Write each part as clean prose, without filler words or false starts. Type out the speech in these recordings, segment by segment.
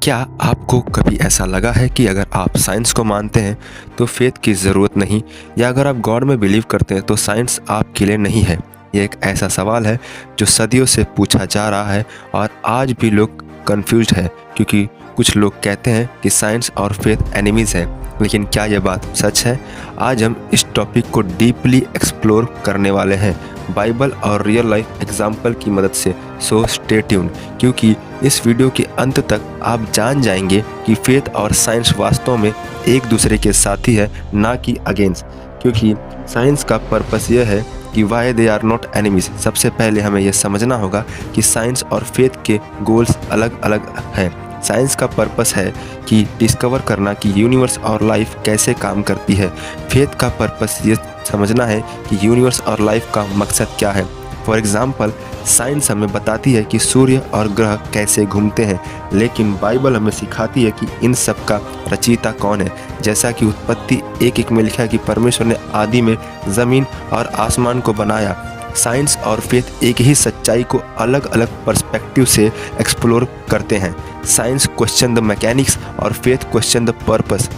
क्या आपको कभी ऐसा लगा है कि अगर आप साइंस को मानते हैं तो फेथ की ज़रूरत नहीं, या अगर आप गॉड में बिलीव करते हैं तो साइंस आपके लिए नहीं है? ये एक ऐसा सवाल है जो सदियों से पूछा जा रहा है और आज भी लोग कंफ्यूज्ड है, क्योंकि कुछ लोग कहते हैं कि साइंस और फेथ एनिमीज़ हैं। लेकिन क्या यह बात सच है? आज हम इस टॉपिक को डीपली एक्सप्लोर करने वाले हैं, बाइबल और रियल लाइफ एग्जाम्पल की मदद से। सो स्टे ट्यून, क्योंकि इस वीडियो के अंत तक आप जान जाएंगे कि फेथ और साइंस वास्तव में एक दूसरे के साथी है, ना कि अगेंस्ट। क्योंकि साइंस का पर्पस यह है कि why they are not enemies. सबसे पहले हमें यह समझना होगा कि साइंस और फेथ के गोल्स अलग अलग हैं। साइंस का पर्पस है कि डिस्कवर करना कि यूनिवर्स और लाइफ कैसे काम करती है। फेथ का पर्पस ये समझना है कि यूनिवर्स और लाइफ का मकसद क्या है। फॉर एग्ज़ाम्पल, साइंस हमें बताती है कि सूर्य और ग्रह कैसे घूमते हैं, लेकिन बाइबल हमें सिखाती है कि इन सब का रचयिता कौन है। जैसा कि उत्पत्ति 1:1 में लिखा है कि परमेश्वर ने आदि में ज़मीन और आसमान को बनाया। साइंस और फेथ एक ही सच्चाई को अलग अलग पर्सपेक्टिव से एक्सप्लोर करते हैं। साइंस क्वेश्चन द मैकेनिक्स और फेथ क्वेश्चन द पर्पस।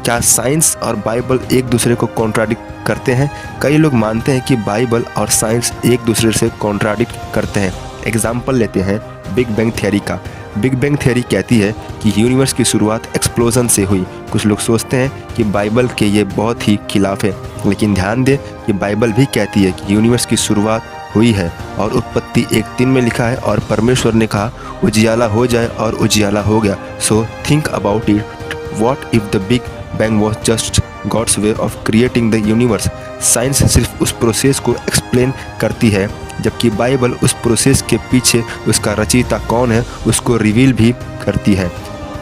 क्या साइंस और बाइबल एक दूसरे को कॉन्ट्राडिक्ट करते हैं? कई लोग मानते हैं कि बाइबल और साइंस एक दूसरे से कॉन्ट्राडिक्ट करते हैं। एग्जाम्पल लेते हैं बिग बैंग थियरी का। बिग बैंग थियरी कहती है कि यूनिवर्स की शुरुआत एक्सप्लोजन से हुई। कुछ लोग सोचते हैं कि बाइबल के ये बहुत ही खिलाफ है, लेकिन ध्यान दें कि बाइबल भी कहती है कि यूनिवर्स की शुरुआत हुई है और उत्पत्ति 1:3 में लिखा है और परमेश्वर ने कहा उजियाला हो जाए और उजियाला हो गया। So think about it, what if the big bang was just God's way of creating the universe. Science सिर्फ उस प्रोसेस को एक्सप्लेन करती है, जबकि बाइबल उस प्रोसेस के पीछे उसका रचयिता कौन है उसको रिवील भी करती है।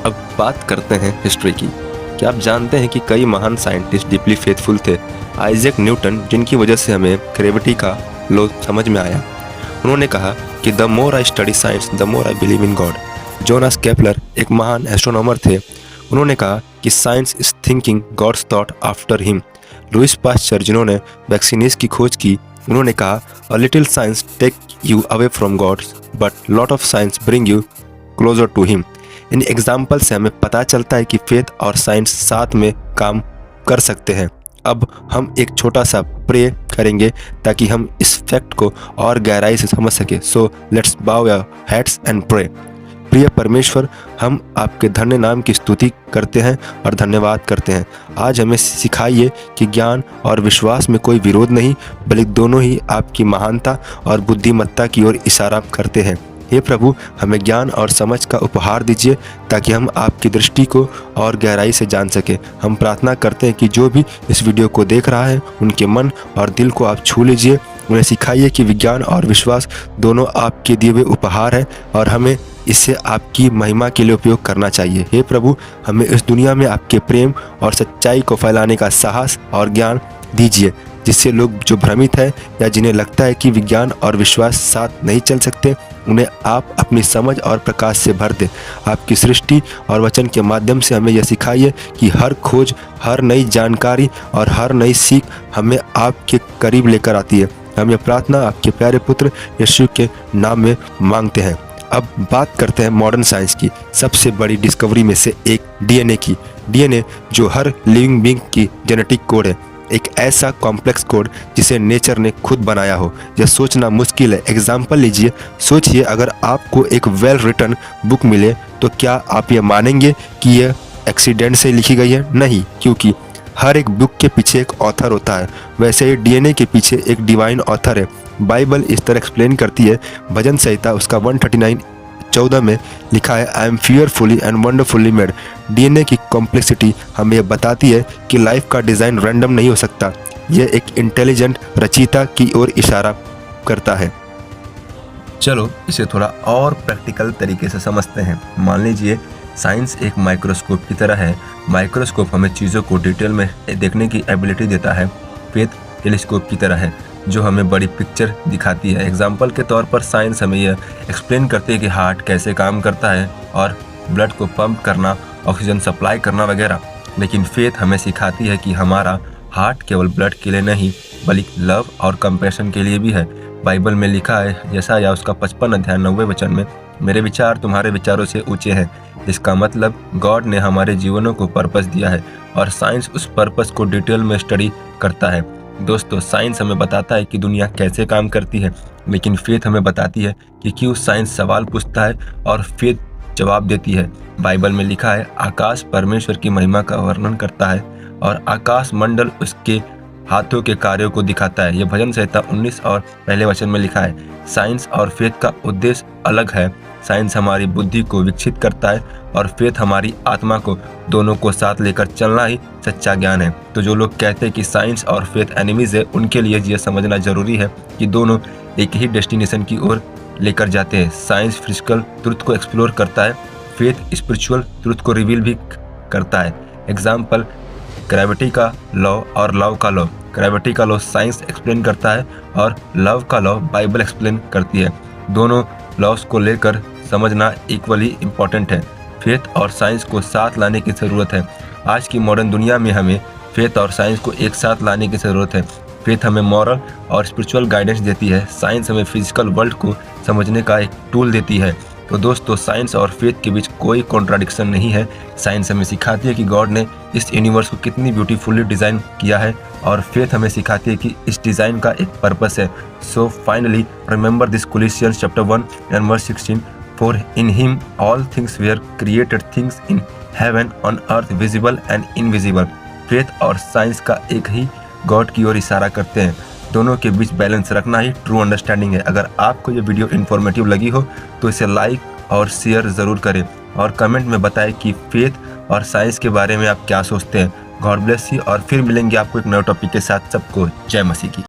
अब बात करते हैं हिस्ट्री की। क्या आप जानते हैं कि कई महान साइंटिस्ट डीपली फेथफुल थे? आइजैक न्यूटन, जिनकी वजह से हमें ग्रेविटी का लॉ समझ में आया, उन्होंने कहा कि the more I study science the more I believe in God. Jonas Kepler एक महान एस्ट्रोनॉमर थे, उन्होंने कहा कि science is thinking God's thought after him. Louis Pasteur, जिन्होंने वैक्सीनेस की खोज की, उन्होंने कहा a little science take you away from God's but lot of science bring you closer to him. इन एग्जाम्पल से हमें पता चलता है कि फेथ और साइंस साथ में काम कर सकते हैं। अब हम एक छोटा सा प्रे करेंगे ताकि हम इस फैक्ट को और गहराई से समझ सके। सो लेट्स बाउ योर हेड्स एंड प्रे। प्रिय परमेश्वर, हम आपके धन्य नाम की स्तुति करते हैं और धन्यवाद करते हैं। आज हमें सिखाइए कि ज्ञान और विश्वास में कोई विरोध नहीं, बल्कि दोनों ही आपकी महानता और बुद्धिमत्ता की ओर इशारा करते हैं। हे प्रभु, हमें ज्ञान और समझ का उपहार दीजिए ताकि हम आपकी दृष्टि को और गहराई से जान सकें। हम प्रार्थना करते हैं कि जो भी इस वीडियो को देख रहा है, उनके मन और दिल को आप छू लीजिए। उन्हें सिखाइए कि विज्ञान और विश्वास दोनों आपके दिए हुए उपहार हैं और हमें इसे आपकी महिमा के लिए उपयोग करना चाहिए। हे प्रभु, हमें इस दुनिया में आपके प्रेम और सच्चाई को फैलाने का साहस और ज्ञान दीजिए, जिससे लोग जो भ्रमित है या जिन्हें लगता है कि विज्ञान और विश्वास साथ नहीं चल सकते, उन्हें आप अपनी समझ और प्रकाश से भर दें। आपकी सृष्टि और वचन के माध्यम से हमें यह सिखाइए कि हर खोज, हर नई जानकारी और हर नई सीख हमें आपके करीब लेकर आती है। हम यह प्रार्थना आपके प्यारे पुत्र यीशु के नाम में मांगते हैं। अब बात करते हैं मॉडर्न साइंस की सबसे बड़ी डिस्कवरी में से एक, डीएनए की। डीएनए जो हर लिविंग बीइंग की जेनेटिक कोड है, एक ऐसा कॉम्प्लेक्स कोड जिसे नेचर ने खुद बनाया हो। यह सोचना मुश्किल है। एग्जाम्पल लीजिए, सोचिए अगर आपको एक वेल रिटन बुक मिले तो क्या आप ये मानेंगे कि यह एक्सीडेंट से लिखी गई है? नहीं, क्योंकि हर एक बुक के पीछे एक ऑथर होता है। वैसे ही डीएनए के पीछे एक डिवाइन ऑथर है। बाइबल इस तरह एक्सप्लेन करती है। भजन संहिता उसका 139:14 में लिखा है, I am fearfully and wonderfully made. DNA की कॉम्प्लेक्सिटी हमें यह बताती है कि लाइफ का डिज़ाइन रैंडम नहीं हो सकता। यह एक इंटेलिजेंट रचयिता की ओर इशारा करता है। चलो इसे थोड़ा और प्रैक्टिकल तरीके से समझते हैं। मान लीजिए साइंस एक माइक्रोस्कोप की तरह है। माइक्रोस्कोप हमें चीज़ों को डिटेल में देखने की एबिलिटी देता है। फेथ टेलीस्कोप की तरह है जो हमें बड़ी पिक्चर दिखाती है। एग्जाम्पल के तौर पर साइंस हमें यह एक्सप्लेन करती है कि हार्ट कैसे काम करता है और ब्लड को पंप करना, ऑक्सीजन सप्लाई करना वगैरह। लेकिन फेथ हमें सिखाती है कि हमारा हार्ट केवल ब्लड के लिए नहीं, बल्कि लव और कंपैशन के लिए भी है। बाइबल में लिखा है, यशायाह उसका 55 अध्याय 90 वचन में, मेरे विचार तुम्हारे विचारों से ऊंचे हैं। इसका मतलब गॉड ने हमारे जीवनों को पर्पस दिया है और साइंस उस पर्पस को डिटेल में स्टडी करता है। दोस्तों, साइंस हमें बताता है कि दुनिया कैसे काम करती है, लेकिन फेथ हमें बताती है कि क्यों साइंस सवाल पूछता है और फेथ जवाब देती है। बाइबल में लिखा है, आकाश परमेश्वर की महिमा का वर्णन करता है और आकाश मंडल उसके हाथों के कार्यों को दिखाता है। यह भजन संहिता 19 और पहले वचन में लिखा है। साइंस और फेथ का उद्देश्य अलग है। साइंस हमारी बुद्धि को विकसित करता है और फेथ हमारी आत्मा को, दोनों को साथ लेकर चलना ही सच्चा ज्ञान है। तो जो लोग कहते हैं कि साइंस और फेथ एनिमीज है, उनके लिए यह समझना जरूरी है कि दोनों एक ही डेस्टिनेशन की ओर लेकर जाते हैं। साइंस फिजिकल ट्रुथ को एक्सप्लोर करता है, फेथ स्पिरिचुअल ट्रुथ को रिवील भी करता है। एग्जाम्पल, ग्रेविटी का लॉ और लव का लॉ। ग्रेविटी का लॉ साइंस एक्सप्लेन करता है और लव का लॉ बाइबल एक्सप्लेन करती है। दोनों लॉस को लेकर समझना इक्वली इम्पॉर्टेंट है। फेथ और साइंस को साथ लाने की ज़रूरत है। आज की मॉडर्न दुनिया में हमें फेथ और साइंस को एक साथ लाने की ज़रूरत है। फेथ हमें मॉरल और स्पिरिचुअल गाइडेंस देती है, साइंस हमें फिजिकल वर्ल्ड को समझने का एक टूल देती है। तो दोस्तों, साइंस और फेथ के बीच कोई कॉन्ट्राडिक्शन नहीं है। साइंस हमें सिखाती है कि गॉड ने इस यूनिवर्स को कितनी ब्यूटीफुली डिज़ाइन किया है और फेथ हमें सिखाती है कि इस डिज़ाइन का एक पर्पस है। So finally remember this Colossians chapter 1 and verse 16, for in him all things were created, things in heaven on earth visible and invisible। Faith और साइंस का एक ही गॉड की ओर इशारा करते हैं। दोनों के बीच बैलेंस रखना ही ट्रू अंडरस्टैंडिंग है। अगर आपको ये वीडियो इन्फॉर्मेटिव लगी हो तो इसे लाइक और शेयर ज़रूर करें और कमेंट में बताएं कि फेथ और साइंस के बारे में आप क्या सोचते हैं। गॉड ब्लेस यू और फिर मिलेंगे आपको एक नए टॉपिक के साथ। सबको जय मसीह की।